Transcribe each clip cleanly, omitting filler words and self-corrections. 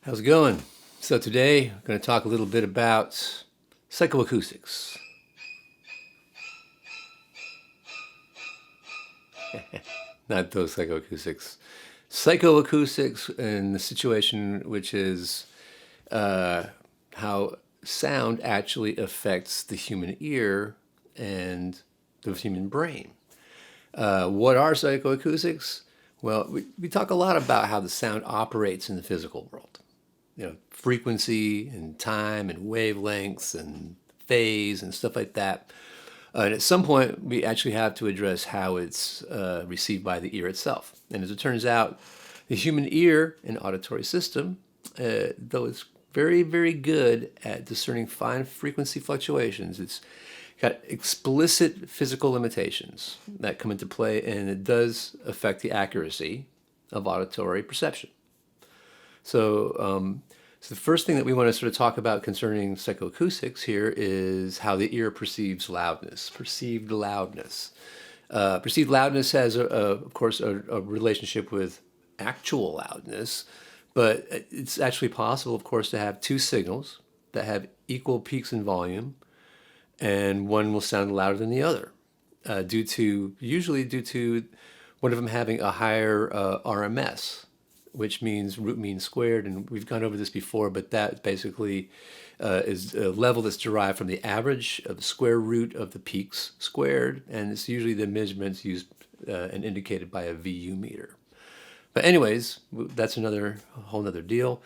How's it going? So today I'm going to talk a little bit about psychoacoustics. Not those psychoacoustics. Psychoacoustics in the situation which is how sound actually affects the human ear and the human brain. What are psychoacoustics? Well, we talk a lot about how the sound operates in the physical world. Frequency and time and wavelengths and phase and stuff like that. And at some point, we actually have to address how it's received by the ear itself. And as it turns out, the human ear and auditory system, though it's very, very good at discerning fine frequency fluctuations, it's got explicit physical limitations that come into play, and it does affect the accuracy of auditory perception. So the first thing that we want to sort of talk about concerning psychoacoustics here is how the ear perceives loudness, perceived loudness. Perceived loudness has, of course, a relationship with actual loudness, but it's actually possible, of course, to have two signals that have equal peaks in volume, and one will sound louder than the other, usually due to one of them having a higher RMS, which means root mean squared, and we've gone over this before, but that basically is a level that's derived from the average of the square root of the peaks squared, and it's usually the measurements used and indicated by a VU meter. But anyways, that's a whole nother deal.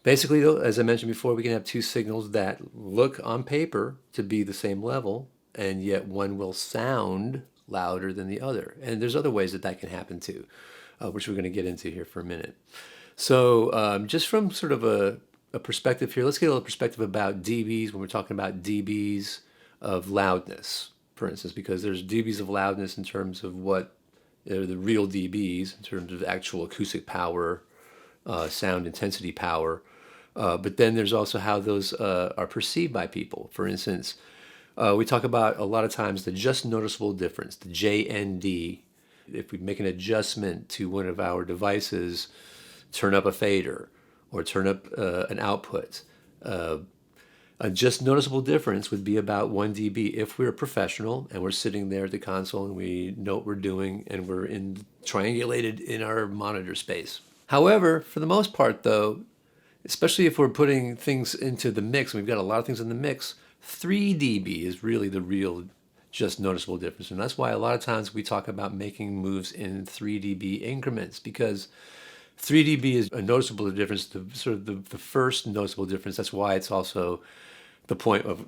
Basically, though, as I mentioned before, we can have two signals that look on paper to be the same level, and yet one will sound louder than the other. And there's other ways that can happen too, which we're going to get into here for a minute. So just from sort of a perspective here, let's get a little perspective about dBs when we're talking about dBs of loudness, for instance, because there's dBs of loudness in terms of what are the real dBs, in terms of actual acoustic power, sound intensity power. But then there's also how those are perceived by people. For instance, we talk about a lot of times the just noticeable difference, the JND. If we make an adjustment to one of our devices, turn up a fader or turn up an output, a just noticeable difference would be about 1 dB if we're a professional and we're sitting there at the console and we know what we're doing and we're triangulated in our monitor space. However, for the most part, though, especially if we're putting things into the mix, and we've got a lot of things in the mix, 3 dB is really the real just noticeable difference. And that's why a lot of times we talk about making moves in 3 dB increments, because 3 dB is a noticeable difference, the first noticeable difference. That's why it's also the point of,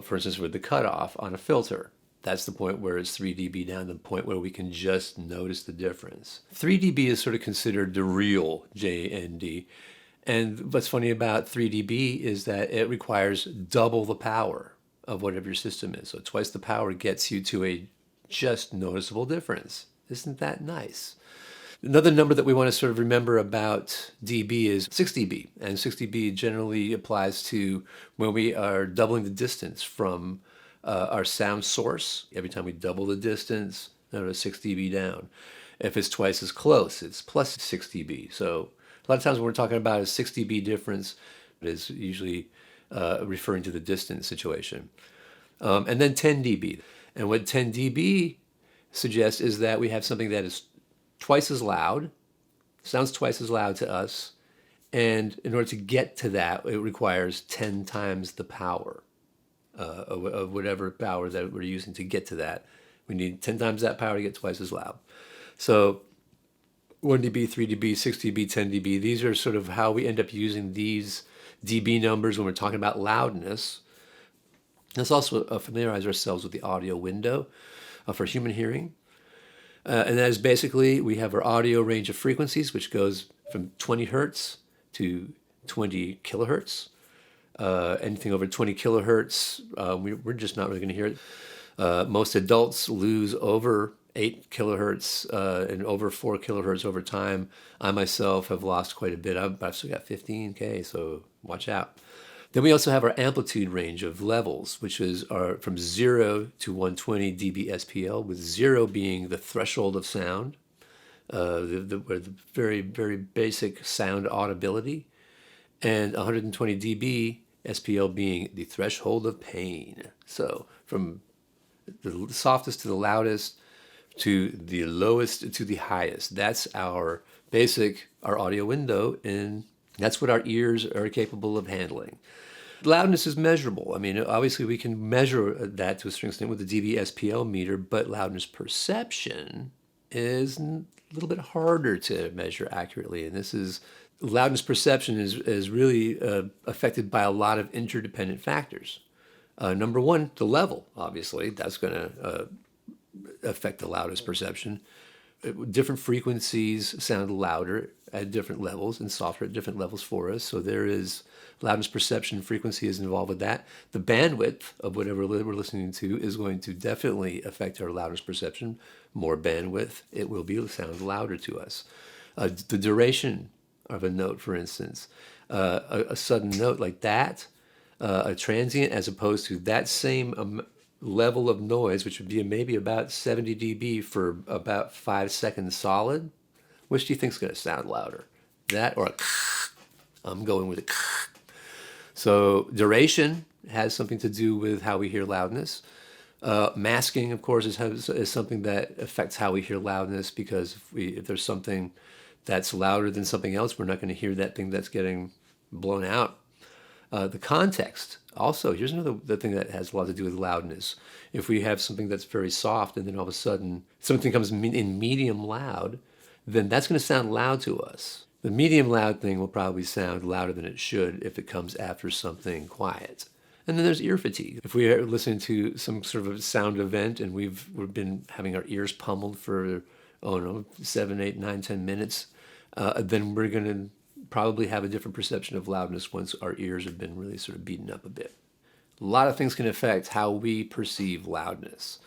for instance, with the cutoff on a filter. That's the point where it's 3 dB down, the point where we can just notice the difference. 3 dB is sort of considered the real JND. And what's funny about 3 dB is that it requires double the power of whatever your system is. So twice the power gets you to a just noticeable difference. Isn't that nice? Another number that we want to sort of remember about dB is 6 dB. And 6 dB generally applies to when we are doubling the distance from our sound source. Every time we double the distance, notice 6 dB down. If it's twice as close, it's plus 6 dB. So a lot of times when we're talking about a 6 dB difference, it is usually referring to the distance situation. And then 10 dB. And what 10 dB suggests is that we have something that is twice as loud, sounds twice as loud to us, and in order to get to that, it requires 10 times the power of whatever power that we're using to get to that. We need 10 times that power to get twice as loud. So 1 dB, 3 dB, 6 dB, 10 dB, these are sort of how we end up using these dB numbers when we're talking about loudness. Let's also familiarize ourselves with the audio window for human hearing. And that is basically, we have our audio range of frequencies, which goes from 20 hertz to 20 kilohertz. Anything over 20 kilohertz, we're just not really going to hear it. Most adults lose over 8 kilohertz and over 4 kilohertz over time. I myself have lost quite a bit. I've still got 15K, so watch out. Then we also have our amplitude range of levels, which is from 0 to 120 dB SPL, with 0 being the threshold of sound, the very, very basic sound audibility, and 120 dB SPL being the threshold of pain. So from the softest to the loudest to the lowest to the highest. That's our audio window, and that's what our ears are capable of handling. Loudness is measurable. I mean, obviously we can measure that to a certain extent with the dB SPL meter, but loudness perception is a little bit harder to measure accurately. And loudness perception is really affected by a lot of interdependent factors. Number one, the level, obviously, that's going to affect the loudest perception. Different frequencies sound louder at different levels and softer at different levels for us. So there is loudness perception, frequency is involved with that. The bandwidth of whatever we're listening to is going to definitely affect our loudness perception. More bandwidth, it will sound louder to us. The duration of a note, for instance, a sudden note like that, a transient, as opposed to that same level of noise, which would be maybe about 70 dB for about 5 seconds solid. Which do you think is going to sound louder? That or I'm going with it. So duration has something to do with how we hear loudness. Masking, of course, is something that affects how we hear loudness, because if there's something that's louder than something else, we're not going to hear that thing that's getting blown out. The context also, here's the thing that has a lot to do with loudness. If we have something that's very soft and then all of a sudden something comes in medium loud, then that's going to sound loud to us. The medium loud thing will probably sound louder than it should if it comes after something quiet. And then there's ear fatigue. If we are listening to some sort of sound event and we've been having our ears pummeled for, 7, 8, 9, 10 minutes, then we're going to probably have a different perception of loudness once our ears have been really sort of beaten up a bit. A lot of things can affect how we perceive loudness.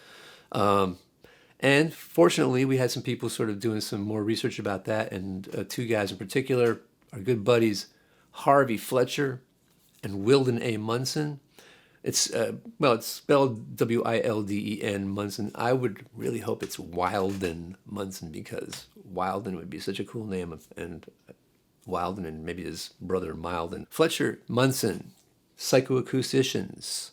And fortunately, we had some people sort of doing some more research about that, and two guys in particular, our good buddies, Harvey Fletcher and Wilden A. Munson. It's spelled W-I-L-D-E-N, Munson. I would really hope it's Wilden Munson, because Wilden would be such a cool name, and Wilden and maybe his brother Milden. Fletcher Munson, psychoacousticians,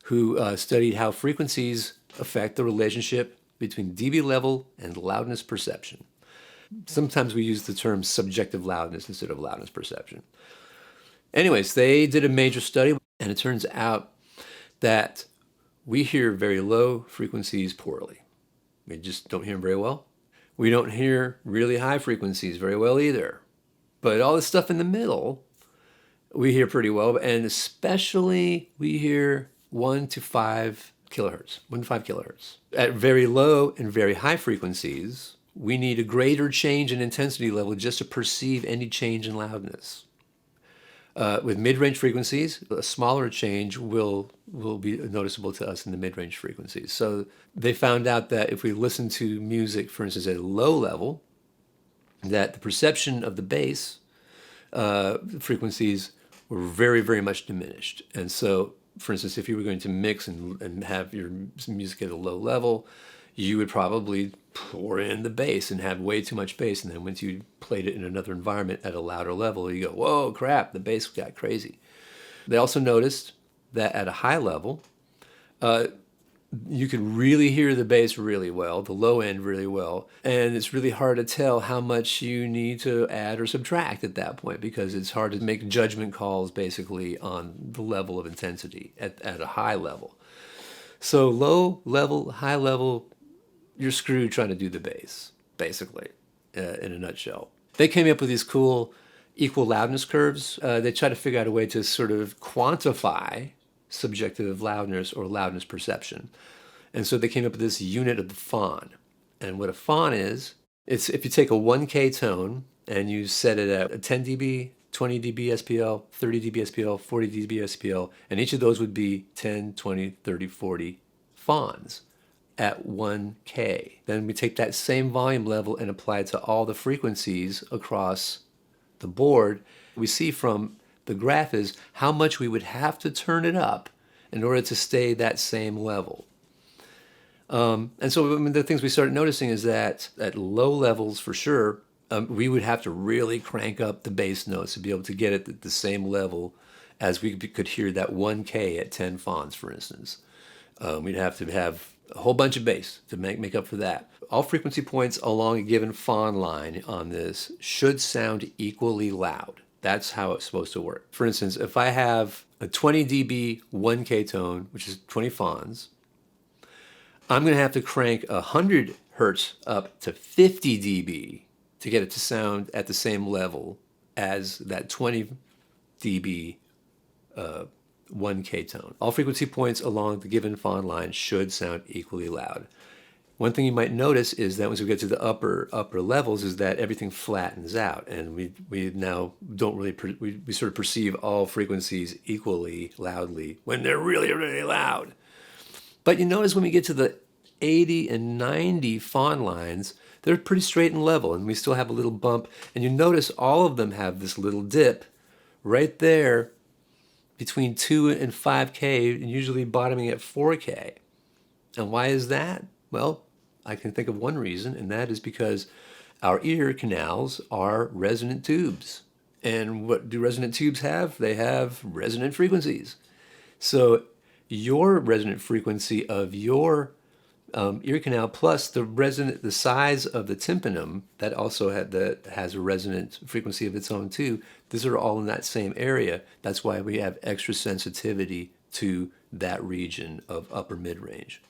who studied how frequencies affect the relationship between dB level and loudness perception. Sometimes we use the term subjective loudness instead of loudness perception. Anyways, they did a major study, and it turns out that we hear very low frequencies poorly. We just don't hear them very well. We don't hear really high frequencies very well either. But all the stuff in the middle, we hear pretty well, and especially we hear 1 to 5 kilohertz, 1 to 5 kilohertz. At very low and very high frequencies, we need a greater change in intensity level just to perceive any change in loudness. With mid-range frequencies, a smaller change will be noticeable to us in the mid-range frequencies. So they found out that if we listen to music, for instance, at a low level, that the perception of the bass frequencies were very, very much diminished. And so, for instance, if you were going to mix and have your music at a low level, you would probably pour in the bass and have way too much bass. And then once you played it in another environment at a louder level, you go, whoa, crap, the bass got crazy. They also noticed that at a high level, you could really hear the bass really well, the low end really well, and it's really hard to tell how much you need to add or subtract at that point, because it's hard to make judgment calls basically on the level of intensity at a high level. So low level, high level, you're screwed trying to do the bass, basically, in a nutshell. They came up with these cool equal loudness curves. They try to figure out a way to sort of quantify subjective loudness or loudness perception. And so they came up with this unit of the fawn. And what a fawn is, it's if you take a 1K tone and you set it at 10 dB, 20 dB SPL, 30 dB SPL, 40 dB SPL, and each of those would be 10, 20, 30, 40 fawns at 1K. Then we take that same volume level and apply it to all the frequencies across the board. We see from the graph is how much we would have to turn it up in order to stay that same level. And so the things we started noticing is that at low levels, for sure, We would have to really crank up the bass notes to be able to get it at the same level as we could hear that 1K at 10 fons, for instance. We'd have to have a whole bunch of bass to make up for that. All frequency points along a given fon line on this should sound equally loud. That's how it's supposed to work. For instance, if I have a 20 dB 1K tone, which is 20 fons, I'm going to have to crank 100 hertz up to 50 dB to get it to sound at the same level as that 20 dB 1K tone. All frequency points along the given fon line should sound equally loud. One thing you might notice is that once we get to the upper levels is that everything flattens out, and we now don't really we sort of perceive all frequencies equally loudly when they're really, really loud. But you notice when we get to the 80 and 90 fon lines, they're pretty straight and level, and we still have a little bump. And you notice all of them have this little dip right there between 2 and 5K, and usually bottoming at 4K. And why is that? Well, I can think of one reason, and that is because our ear canals are resonant tubes. And what do resonant tubes have? They have resonant frequencies. So your resonant frequency of your ear canal plus the size of the tympanum that also has a resonant frequency of its own too. These are all in that same area. That's why we have extra sensitivity to that region of upper mid-range.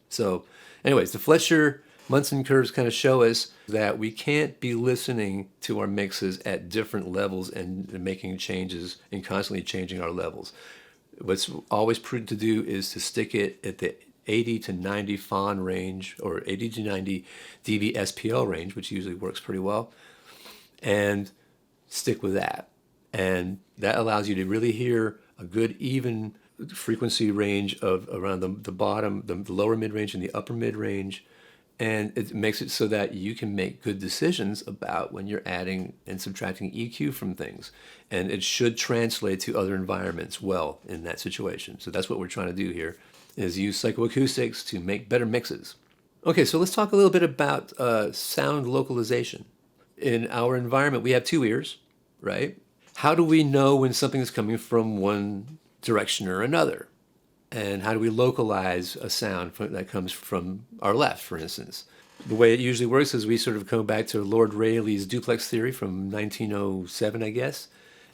So anyways, the Fletcher Munson curves kind of show us that we can't be listening to our mixes at different levels and making changes and constantly changing our levels. What's always prudent to do is to stick it at the 80 to 90 fon range, or 80 to 90 dB SPL range, which usually works pretty well, and stick with that. And that allows you to really hear a good even frequency range of around the bottom, the lower mid-range and the upper mid-range. And it makes it so that you can make good decisions about when you're adding and subtracting EQ from things. And it should translate to other environments well in that situation. So that's what we're trying to do here, is use psychoacoustics to make better mixes. Okay, so let's talk a little bit about sound localization. In our environment, we have two ears, right? How do we know when something is coming from one direction or another? And how do we localize a sound that comes from our left, for instance? The way it usually works is we sort of go back to Lord Rayleigh's duplex theory from 1907, I guess.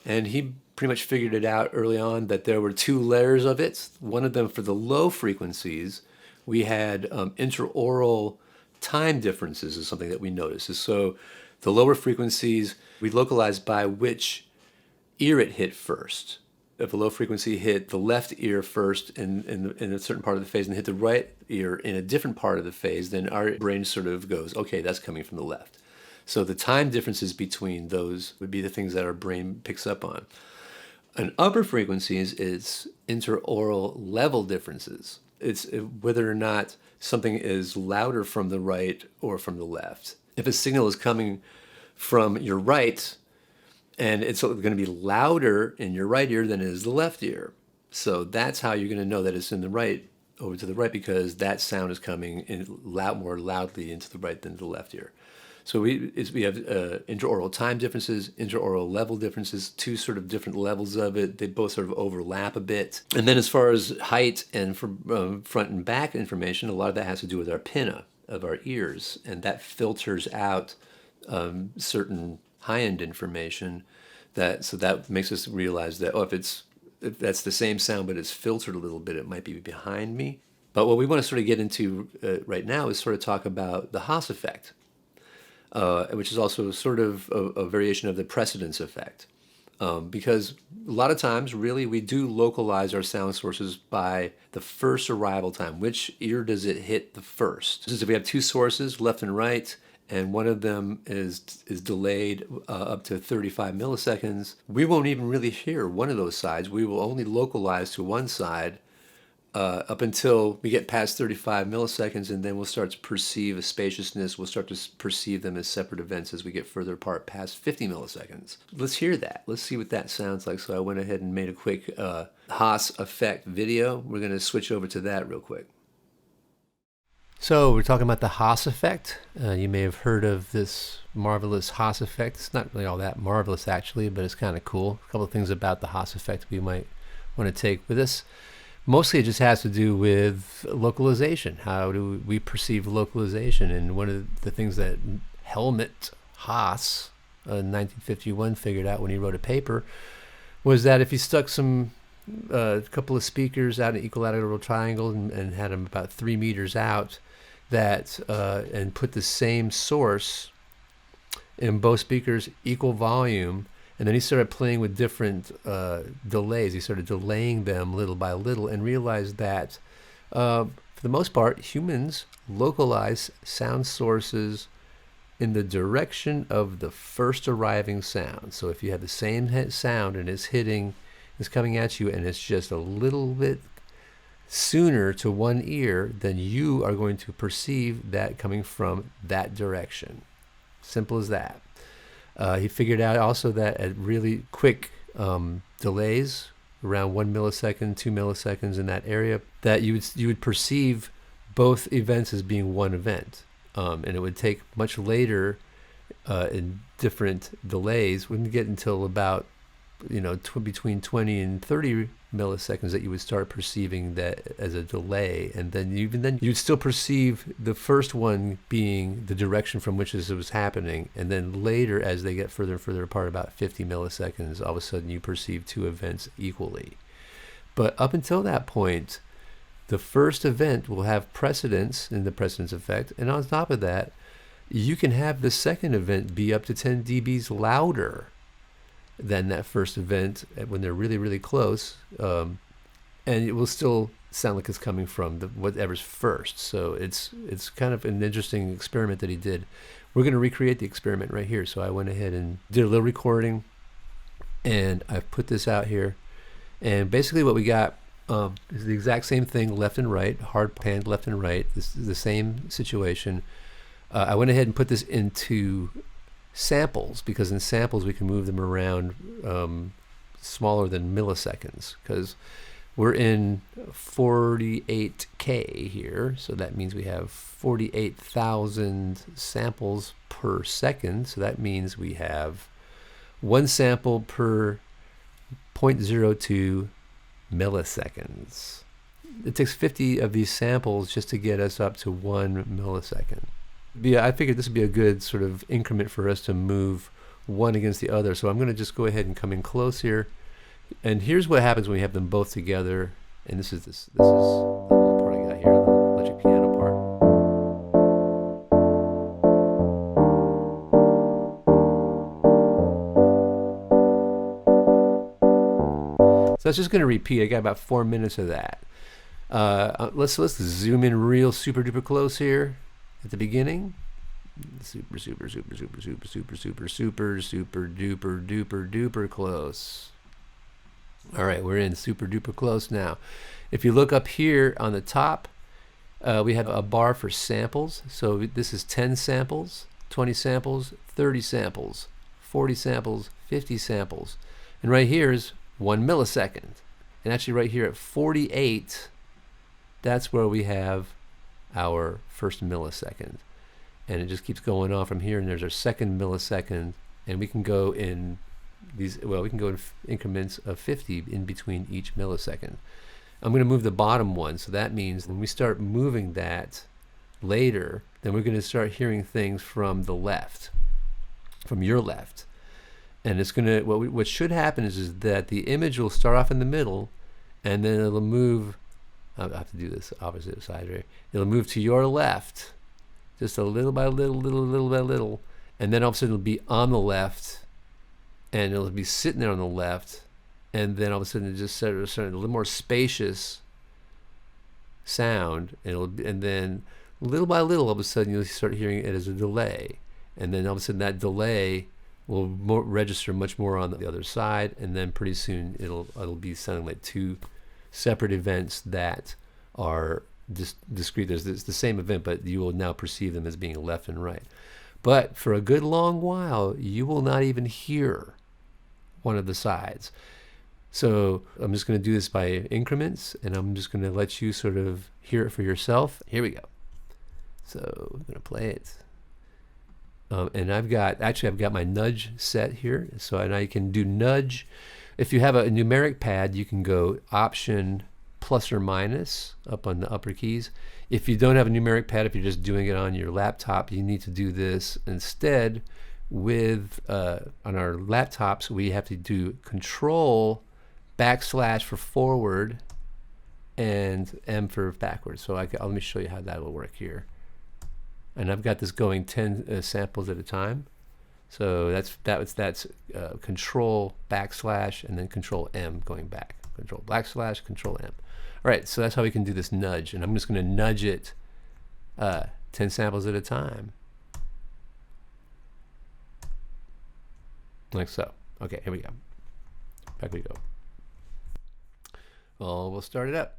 And he pretty much figured it out early on that there were two layers of it. One of them for the low frequencies, we had interaural time differences is something that we noticed. So the lower frequencies, we localized by which ear it hit first. If a low frequency hit the left ear first in a certain part of the phase and hit the right ear in a different part of the phase, then our brain sort of goes, okay, that's coming from the left. So the time differences between those would be the things that our brain picks up on. And upper frequencies is interaural level differences. It's whether or not something is louder from the right or from the left. If a signal is coming from your right, and it's going to be louder in your right ear than it is the left ear. So that's how you're going to know that it's in the right, over to the right, because that sound is coming in more loudly into the right than the left ear. So we have interaural time differences, interaural level differences, two sort of different levels of it. They both sort of overlap a bit. And then as far as height and front and back information, a lot of that has to do with our pinna of our ears, and that filters out certain high-end information. So that makes us realize that, if that's the same sound but it's filtered a little bit, it might be behind me. But what we want to sort of get into right now is sort of talk about the Haas effect, which is also sort of a variation of the precedence effect. Because a lot of times, really, we do localize our sound sources by the first arrival time. Which ear does it hit the first? Just if we have two sources, left and right, and one of them is delayed up to 35 milliseconds, we won't even really hear one of those sides. We will only localize to one side up until we get past 35 milliseconds, and then we'll start to perceive a spaciousness. We'll start to perceive them as separate events as we get further apart past 50 milliseconds. Let's hear that. Let's see what that sounds like. So I went ahead and made a quick Haas Effect video. We're going to switch over to that real quick. So we're talking about the Haas Effect. You may have heard of this marvelous Haas Effect. It's not really all that marvelous actually, but it's kind of cool. A couple of things about the Haas Effect we might want to take with us. Mostly it just has to do with localization. How do we perceive localization? And one of the things that Helmut Haas in 1951 figured out when he wrote a paper was that if you stuck a couple of speakers out in an equilateral triangle and had them about 3 meters out, and put the same source in both speakers, equal volume, and then he started playing with different delays. He started delaying them little by little and realized that for the most part, humans localize sound sources in the direction of the first arriving sound. So if you have the same sound and it's coming at you and it's just a little bit sooner to one ear, then you are going to perceive that coming from that direction. Simple as that. He figured out also that at really quick delays, around 1 millisecond, 2 milliseconds in that area, that you would perceive both events as being one event. And it would take much later in different delays. Wouldn't get until about between 20 and 30 milliseconds that you would start perceiving that as a delay, and then you'd still perceive the first one being the direction from which this was happening, and then later, as they get further and further apart, about 50 milliseconds, all of a sudden you perceive two events equally. But up until that point, the first event will have precedence in the precedence effect, and on top of that, you can have the second event be up to 10 dBs louder than that first event when they're really, really close, and it will still sound like it's coming from whatever's first. So it's kind of an interesting experiment that he did. We're going to recreate the experiment right here. So I went ahead and did a little recording, and I put this out here. And basically what we got is the exact same thing, left and right, hard panned left and right. This is the same situation. I went ahead and put this into samples, because in samples we can move them around smaller than milliseconds, because we're in 48K here, so that means we have 48,000 samples per second. So that means we have one sample per 0.02 milliseconds. It takes 50 of these samples just to get us up to 1 millisecond. Yeah, I figured this would be a good sort of increment for us to move one against the other. So I'm going to just go ahead and come in close here. And here's what happens when we have them both together. And this is the little part I got here, the electric piano part. So that's just going to repeat. I got about 4 minutes of that. Let's zoom in real super duper close here. At the beginning, super duper close. All right, we're in super duper close now. If you look up here on the top, we have a bar for samples. So this is 10 samples, 20 samples, 30 samples, 40 samples, 50 samples. And right here is 1 millisecond. And actually right here at 48, that's where we have our first millisecond, and it just keeps going on from here, and there's our second millisecond, and we can go in increments of 50 in between each millisecond. I'm going to move the bottom one, so that means when we start moving that later, then we're going to start hearing things from the left, from your left, and it's going to what should happen is that the image will start off in the middle, and then it'll move. I'll have to do this opposite side right. It'll move to your left, just a little by little, and then all of a sudden it'll be on the left, and it'll be sitting there on the left, and then all of a sudden it just starts a little more spacious sound, and then little by little, all of a sudden you'll start hearing it as a delay, and then all of a sudden that delay will register much more on the other side, and then pretty soon it'll be sounding like two separate events that are discrete. There's the same event, but you will now perceive them as being left and right. But for a good long while, you will not even hear one of the sides. So I'm just going to do this by increments, and I'm just going to let you sort of hear it for yourself. Here we go. So I'm going to play it. And I've got my nudge set here. So now you can do nudge. If you have a numeric pad, you can go Option plus or minus up on the upper keys. If you don't have a numeric pad, if you're just doing it on your laptop, you need to do this instead with, on our laptops, we have to do Control / for forward and M for backwards. So let me show you how that will work here. And I've got this going 10 samples at a time. So that's Control / and then Control M going back. Control / Control M. All right, so that's how we can do this nudge. And I'm just going to nudge it 10 samples at a time. Like so. Okay, here we go. Back we go. Well, we'll start it up.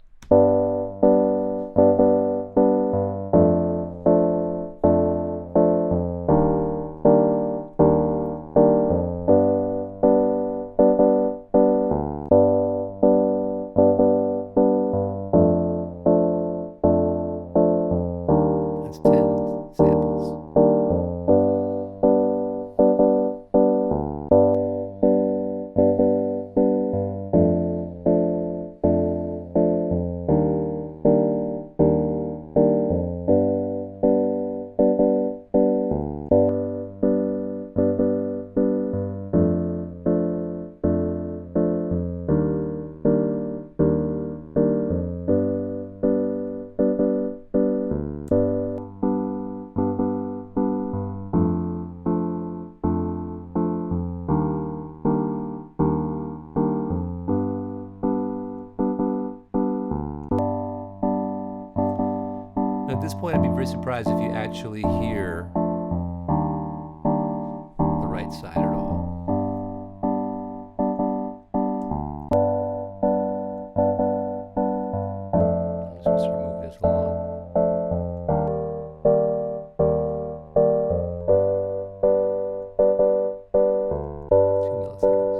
At this point, I'd be very surprised if you actually hear the right side at all. I'm just going to move this along. 2 milliseconds.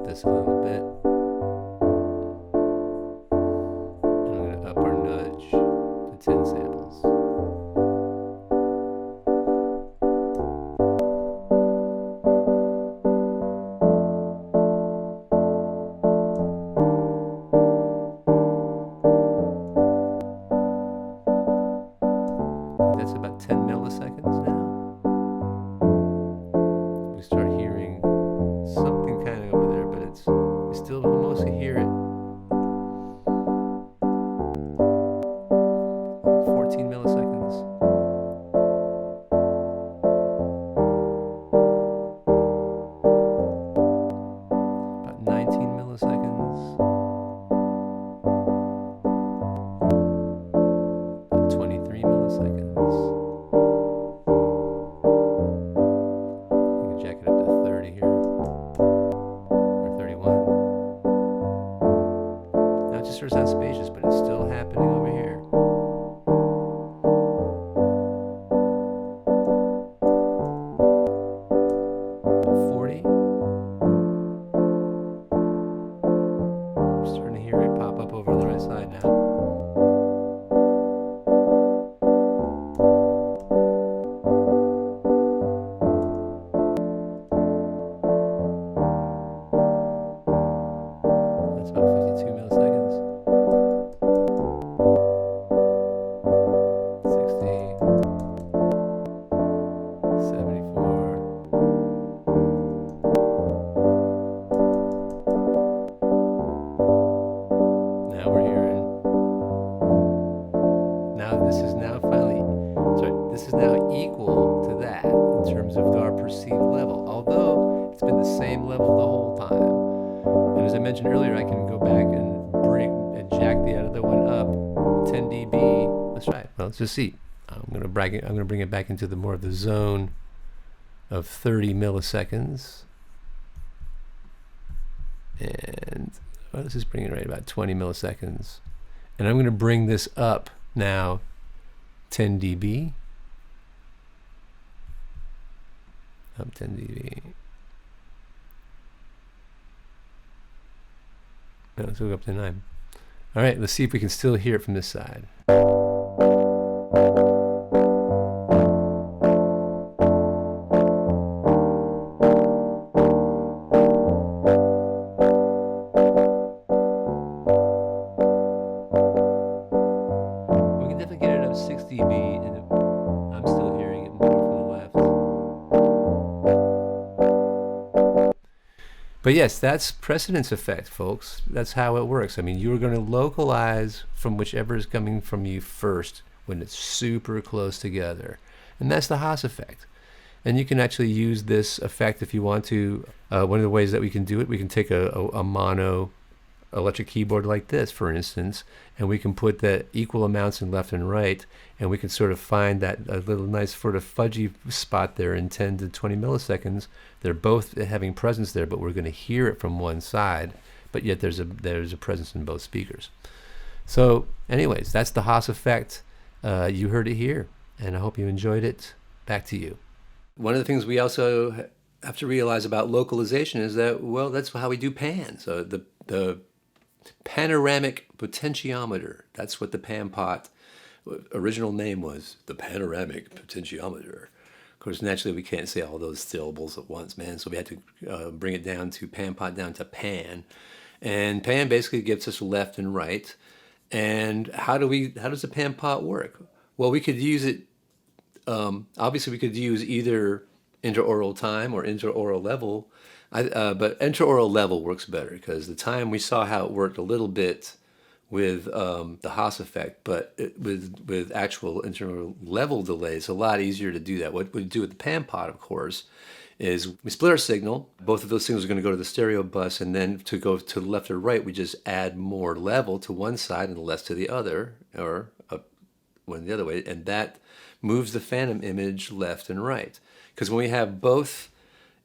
This a little bit. And I'm going to up our nudge to 10 samples. That's about 10 milliseconds now. We start hearing something kind of over there, but you still almost hear it. 14 milliseconds. About 19 milliseconds. About 23 milliseconds. You can jack it up to 30 here. It just sort of sounds spacious, but it's still happening over here. About 40. I'm starting to hear it pop up over the right side now. That's about 52 milliseconds. 74. Now we're hearing. Now this is now finally, this is now equal to that in terms of our perceived level, although it's been the same level the whole time. And as I mentioned earlier, I can go back and jack the other one up 10 dB. Let's try it. Well, let's just see. I'm going to bring it back into the more of the zone of 30 milliseconds. And let's just bring it right about 20 milliseconds. And I'm going to bring this up now 10 dB. Up 10 dB. No, let's go up to 9. All right, let's see if we can still hear it from this side. We can definitely get it up 6 dB, and I'm still hearing it more from the left. But yes, that's precedence effect, folks. That's how it works. I mean, you're going to localize from whichever is coming from you first when it's super close together. And that's the Haas effect. And you can actually use this effect if you want to. One of the ways that we can do it, we can take a mono electric keyboard like this, for instance, and we can put the equal amounts in left and right, and we can sort of find that a little nice sort of fudgy spot there in 10 to 20 milliseconds. They're both having presence there, but we're going to hear it from one side, but yet there's a presence in both speakers. So anyways, that's the Haas effect. You heard it here, and I hope you enjoyed it. Back to you. One of the things we also have to realize about localization is that, well, that's how we do pan. So the panoramic potentiometer, that's what the pan pot original name was, the panoramic potentiometer. Of course, naturally, we can't say all those syllables at once, man. So we had to bring it down to pan pot, down to pan. And pan basically gives us left and right. And how does the pan pot work? Well, we could use it, obviously we could use either interaural time or interaural level. But interaural level works better because the time we saw how it worked a little bit with the Haas effect, but with actual interaural level delay, it's a lot easier to do that. What we do with the pan pot, of course, is we split our signal. Both of those signals are going to go to the stereo bus, and then to go to the left or right, we just add more level to one side and less to the other, or one the other way, and that moves the phantom image left and right. Because when we have both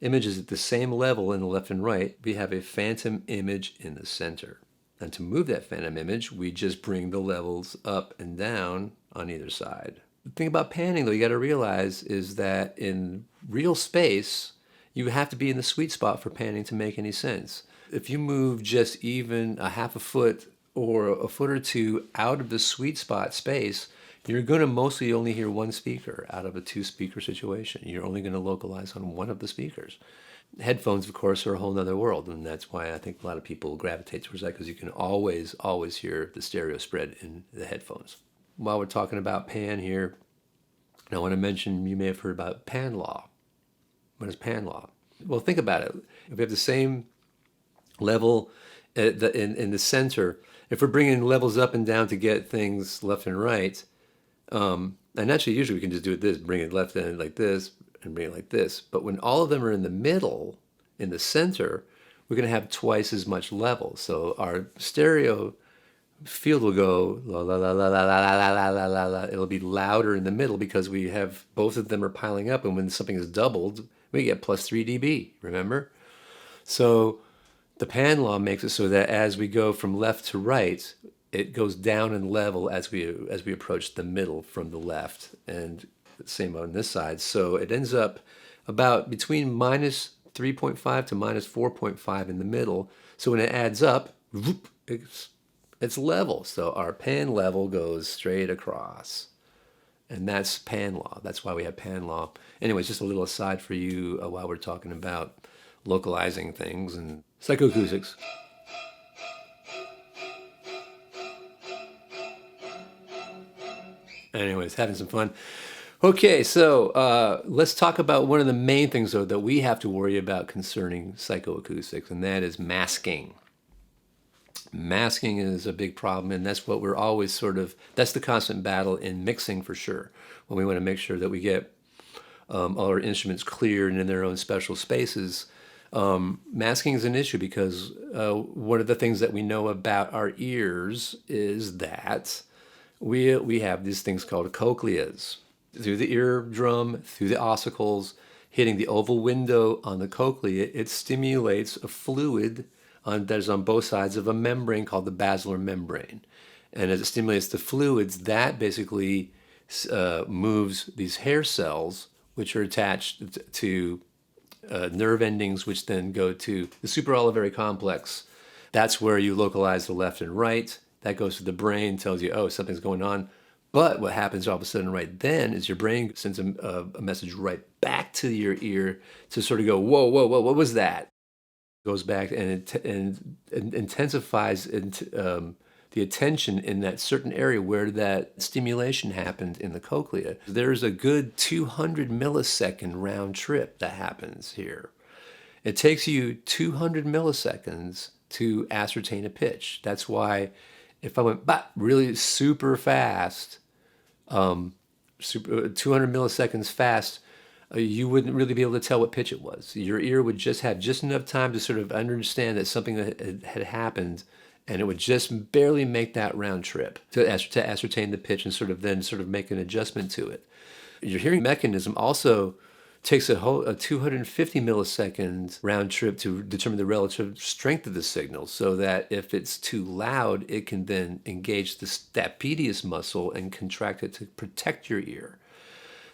images at the same level in the left and right, we have a phantom image in the center. And to move that phantom image, we just bring the levels up and down on either side. The thing about panning, though, you got to realize is that in real space, you have to be in the sweet spot for panning to make any sense. If you move just even a half a foot or a foot or two out of the sweet spot space, you're going to mostly only hear one speaker out of a two-speaker situation. You're only going to localize on one of the speakers. Headphones, of course, are a whole nother world, and that's why I think a lot of people gravitate towards that, because you can always hear the stereo spread in the headphones. While we're talking about pan here, I want to mention, you may have heard about pan law. What is pan law? Well, think about it. If we have the same level in the center, if we're bringing levels up and down to get things left and right, and actually, usually we can just do it this, bring it left end like this, and bring it like this. But when all of them are in the middle, in the center, we're going to have twice as much level. So our stereo field will go la la la la la la la la la la la. It'll be louder in the middle because we have both of them are piling up, and when something is doubled, we get plus 3 dB. Remember? So the pan law makes it so that as we go from left to right, it goes down in level as we approach the middle from the left, and same on this side. So it ends up about between minus 3.5 to minus 4.5 in the middle. So when it adds up, it's level. So our pan level goes straight across, and that's pan law. That's why we have pan law. Anyways, just a little aside for you while we're talking about localizing things and psychoacoustics. Anyways, having some fun. Okay, so let's talk about one of the main things, though, that we have to worry about concerning psychoacoustics, and that is masking. Masking is a big problem, and that's what we're always that's the constant battle in mixing, for sure, when we want to make sure that we get all our instruments cleared and in their own special spaces. Masking is an issue because one of the things that we know about our ears is that we have these things called cochleas. Through the eardrum, through the ossicles, hitting the oval window on the cochlea, it stimulates a fluid that is on both sides of a membrane called the basilar membrane. And as it stimulates the fluids, that basically moves these hair cells, which are attached to nerve endings, which then go to the supraolivary complex. That's where you localize the left and right. That goes to the brain, tells you, oh, something's going on. But what happens all of a sudden right then is your brain sends a message right back to your ear to sort of go, whoa, whoa, whoa, what was that? Goes back and intensifies the attention in that certain area where that stimulation happened in the cochlea. There's a good 200 millisecond round trip that happens here. It takes you 200 milliseconds to ascertain a pitch. That's why if I went really super fast, 200 milliseconds fast, you wouldn't really be able to tell what pitch it was. Your ear would just have just enough time to sort of understand that something had happened, and it would just barely make that round trip to ascertain the pitch and sort of make an adjustment to it. Your hearing mechanism also takes a 250 millisecond round trip to determine the relative strength of the signal, so that if it's too loud, it can then engage the stapedius muscle and contract it to protect your ear.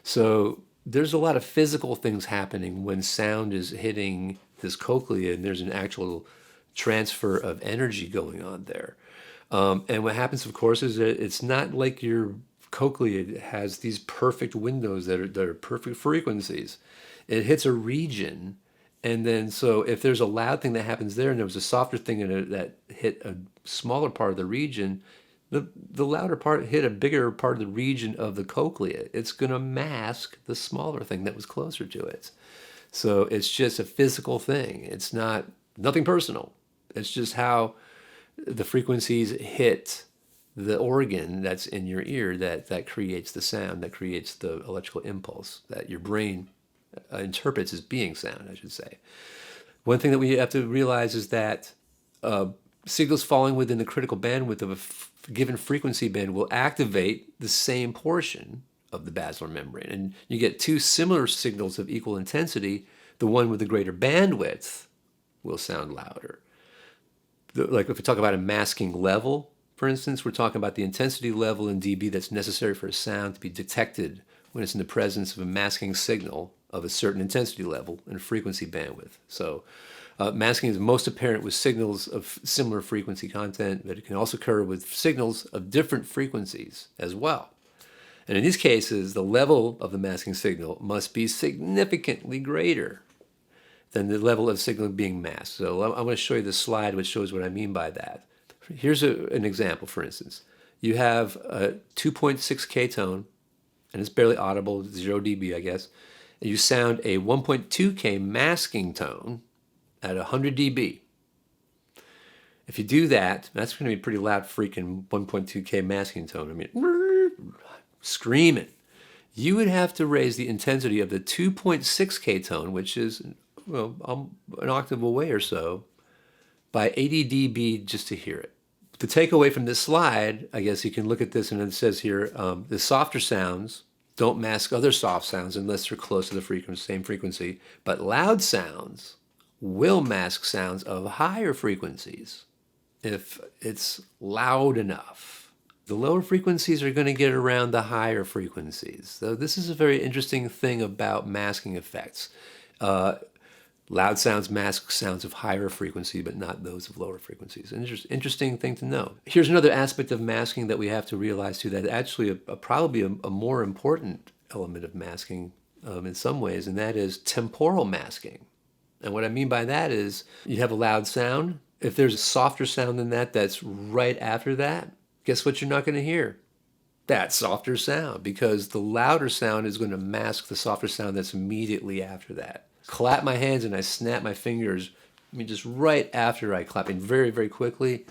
So there's a lot of physical things happening when sound is hitting this cochlea, and there's an actual transfer of energy going on there. And what happens, of course, is that it's not like your cochlea has these perfect windows that are perfect frequencies. It hits a region, and then so if there's a loud thing that happens there and there was a softer thing that hit a smaller part of the region, the louder part hit a bigger part of the region of the cochlea. It's going to mask the smaller thing that was closer to it. So it's just a physical thing. It's nothing personal. It's just how the frequencies hit the organ that's in your ear that creates the sound, that creates the electrical impulse that your brain interprets as being sound, I should say. One thing that we have to realize is that signals falling within the critical bandwidth of a given frequency band will activate the same portion of the basilar membrane. And you get two similar signals of equal intensity. The one with the greater bandwidth will sound louder. Like if we talk about a masking level, for instance, we're talking about the intensity level in dB that's necessary for a sound to be detected when it's in the presence of a masking signal of a certain intensity level and frequency bandwidth. So masking is most apparent with signals of similar frequency content, but it can also occur with signals of different frequencies as well. And in these cases, the level of the masking signal must be significantly greater than the level of signal being masked. So I'm going to show you this slide which shows what I mean by that. Here's an example, for instance. You have a 2.6K tone, and it's barely audible, 0 dB, I guess. And you sound a 1.2K masking tone at 100 dB. If you do that, that's going to be a pretty loud freaking 1.2K masking tone. I mean, screaming. You would have to raise the intensity of the 2.6K tone, which is an octave away or so, by 80 dB just to hear it. The takeaway from this slide, I guess you can look at this and it says here, the softer sounds don't mask other soft sounds unless they're close to the same frequency, but loud sounds will mask sounds of higher frequencies if it's loud enough. The lower frequencies are going to get around the higher frequencies. So this is a very interesting thing about masking effects. Loud sounds mask sounds of higher frequency, but not those of lower frequencies. Interesting thing to know. Here's another aspect of masking that we have to realize too, that actually probably a more important element of masking in some ways, and that is temporal masking. And what I mean by that is you have a loud sound. If there's a softer sound than that that's right after that, guess what you're not going to hear? That softer sound, because the louder sound is going to mask the softer sound that's immediately after that. Clap my hands and I snap my fingers, just right after I clap, and very, very quickly,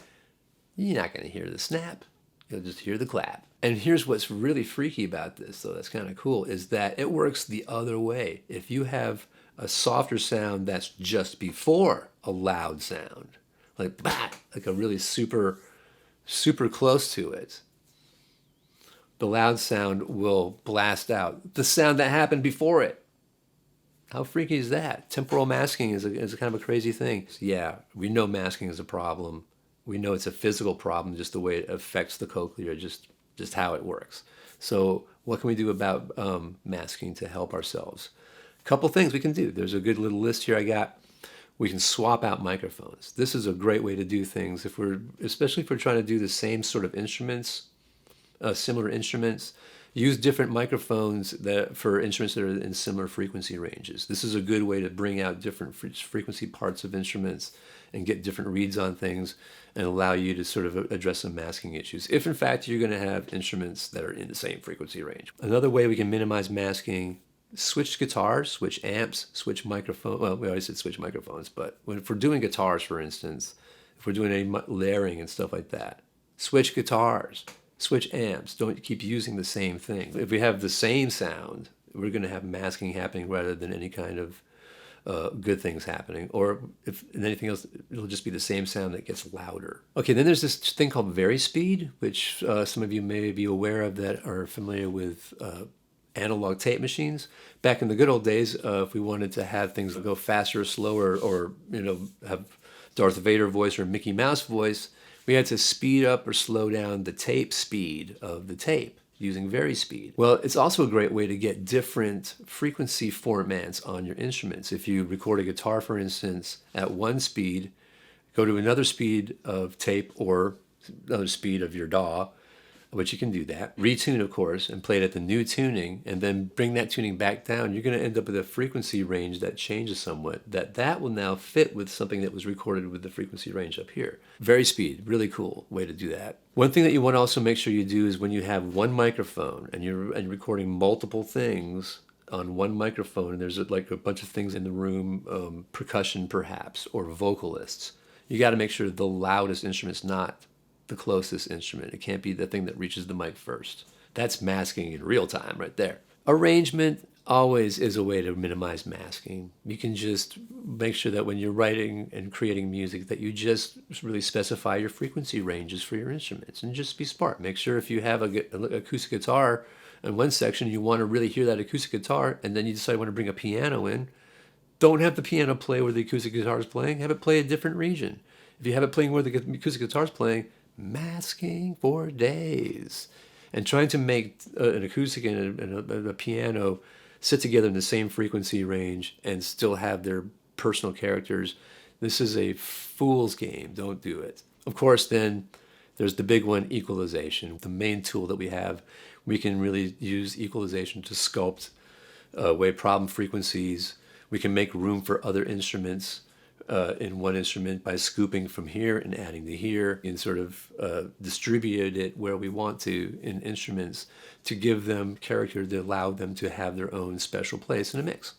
you're not going to hear the snap. You'll just hear the clap. And here's what's really freaky about this, though, that's kind of cool, is that it works the other way. If you have a softer sound that's just before a loud sound, like a really super, super close to it, the loud sound will blast out the sound that happened before it. How freaky is that? Temporal masking is a kind of a crazy thing. So yeah, we know masking is a problem. We know it's a physical problem, just the way it affects the cochlea, just how it works. So what can we do about masking to help ourselves? Couple things we can do. There's a good little list here I got. We can swap out microphones. This is a great way to do things especially if we're trying to do the same sort of instruments, similar instruments. Use different microphones for instruments that are in similar frequency ranges. This is a good way to bring out different frequency parts of instruments and get different reads on things and allow you to sort of address some masking issues, if in fact you're going to have instruments that are in the same frequency range. Another way we can minimize masking: switch guitars, switch amps, switch microphone. Well, we already said switch microphones, but if we're doing guitars, for instance, if we're doing any layering and stuff like that, switch guitars, switch amps. Don't keep using the same thing. If we have the same sound, we're going to have masking happening rather than any kind of good things happening. Or if in anything else, it'll just be the same sound that gets louder. Okay, then there's this thing called varispeed, which some of you may be aware of that are familiar with analog tape machines. Back in the good old days, if we wanted to have things go faster or slower, or have Darth Vader voice or Mickey Mouse voice, we had to speed up or slow down the tape speed of the tape using varispeed. Well, it's also a great way to get different frequency formats on your instruments. If you record a guitar, for instance, at one speed, go to another speed of tape or another speed of your DAW, which you can do that. Retune, of course, and play it at the new tuning, and then bring that tuning back down. You're going to end up with a frequency range that changes somewhat. That will now fit with something that was recorded with the frequency range up here. Varispeed, really cool way to do that. One thing that you want to also make sure you do is when you have one microphone and you're recording multiple things on one microphone, and there's like a bunch of things in the room, percussion perhaps, or vocalists, you got to make sure the loudest instrument's not the closest instrument. It can't be the thing that reaches the mic first. That's masking in real time right there. Arrangement always is a way to minimize masking. You can just make sure that when you're writing and creating music that you just really specify your frequency ranges for your instruments, and just be smart. Make sure if you have an acoustic guitar in one section, you want to really hear that acoustic guitar, and then you decide you want to bring a piano in, don't have the piano play where the acoustic guitar is playing, have it play a different region. If you have it playing where the acoustic guitar is playing, masking for days. And trying to make an acoustic and a piano sit together in the same frequency range and still have their personal characters, this is a fool's game. Don't do it. Of course, then there's the big one, equalization. The main tool that we have, we can really use equalization to sculpt away problem frequencies. We can make room for other instruments in one instrument by scooping from here and adding to here, and sort of distribute it where we want to in instruments to give them character, to allow them to have their own special place in a mix.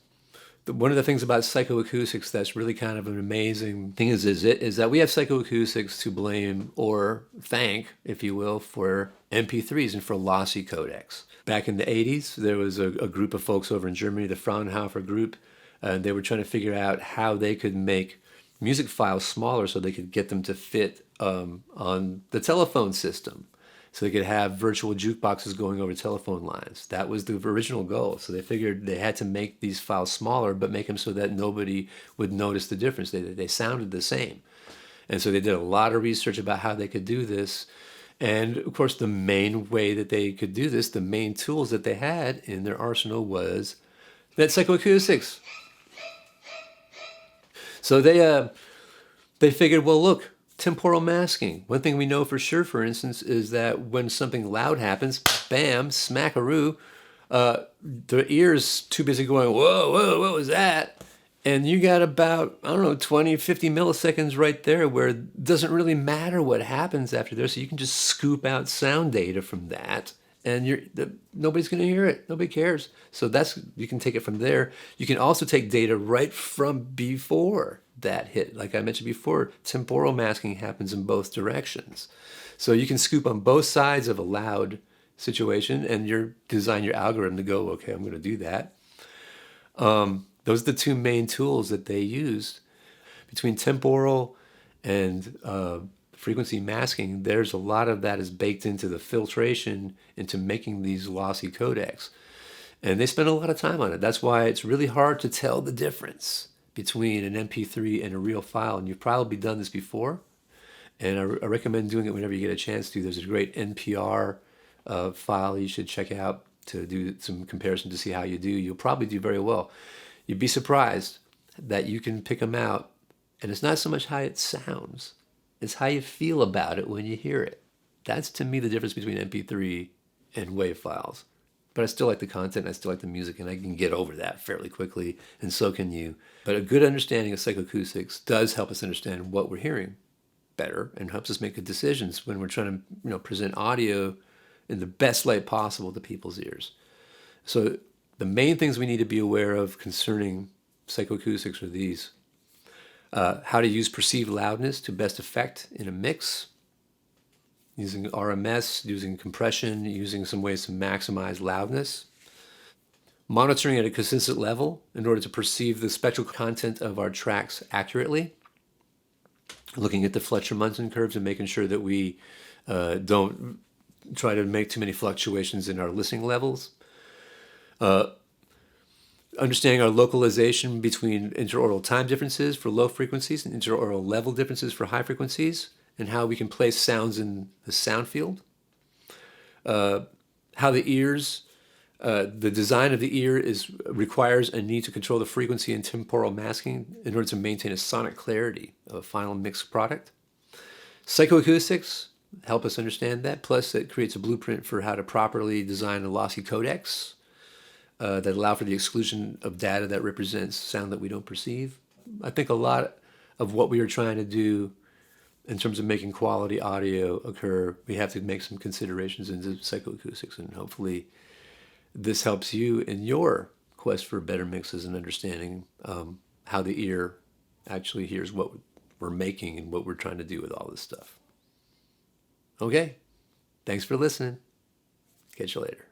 One of the things about psychoacoustics that's really kind of an amazing thing is that we have psychoacoustics to blame or thank, if you will, for MP3s and for lossy codecs. Back in the 80s, there was a group of folks over in Germany, the Fraunhofer group, and they were trying to figure out how they could make music files smaller so they could get them to fit on the telephone system, so they could have virtual jukeboxes going over telephone lines. That was the original goal. So they figured they had to make these files smaller, but make them so that nobody would notice the difference. They sounded the same. And so they did a lot of research about how they could do this. And of course, the main way that they could do this, the main tools that they had in their arsenal was that psychoacoustics. So they figured, well, look, temporal masking. One thing we know for sure, for instance, is that when something loud happens, bam, smackaroo, the ear's too busy going, whoa, whoa, what was that? And you got about, 20, 50 milliseconds right there where it doesn't really matter what happens after there. So you can just scoop out sound data from that, and nobody's going to hear it. Nobody cares. So you can take it from there. You can also take data right from before that hit. Like I mentioned before, temporal masking happens in both directions. So you can scoop on both sides of a loud situation, and design your algorithm to go, okay, I'm going to do that. Those are the two main tools that they used. Between temporal and frequency masking, there's a lot of that is baked into the filtration, into making these lossy codecs. And they spend a lot of time on it. That's why it's really hard to tell the difference between an MP3 and a real file. And you've probably done this before. And I recommend doing it whenever you get a chance to. There's a great NPR file you should check out to do some comparison to see how you do. You'll probably do very well. you'd be surprised that you can pick them out. And it's not so much how it sounds, it's how you feel about it when you hear it. That's to me the difference between MP3 and WAV files. But I still like the content, I still like the music, and I can get over that fairly quickly, and so can you. But a good understanding of psychoacoustics does help us understand what we're hearing better and helps us make good decisions when we're trying to present audio in the best light possible to people's ears. So the main things we need to be aware of concerning psychoacoustics are these. How to use perceived loudness to best effect in a mix, using RMS, using compression, using some ways to maximize loudness. Monitoring at a consistent level in order to perceive the spectral content of our tracks accurately. Looking at the Fletcher Munson curves and making sure that we don't try to make too many fluctuations in our listening levels. Understanding our localization between interoral time differences for low frequencies and interoral level differences for high frequencies, and how we can place sounds in the sound field. How the ears, the design of the ear requires a need to control the frequency and temporal masking in order to maintain a sonic clarity of a final mixed product. Psychoacoustics help us understand that, plus it creates a blueprint for how to properly design a lossy codecs that allow for the exclusion of data that represents sound that we don't perceive. I think a lot of what we are trying to do in terms of making quality audio occur, we have to make some considerations into psychoacoustics, and hopefully this helps you in your quest for better mixes and understanding how the ear actually hears what we're making and what we're trying to do with all this stuff. Okay, thanks for listening. Catch you later.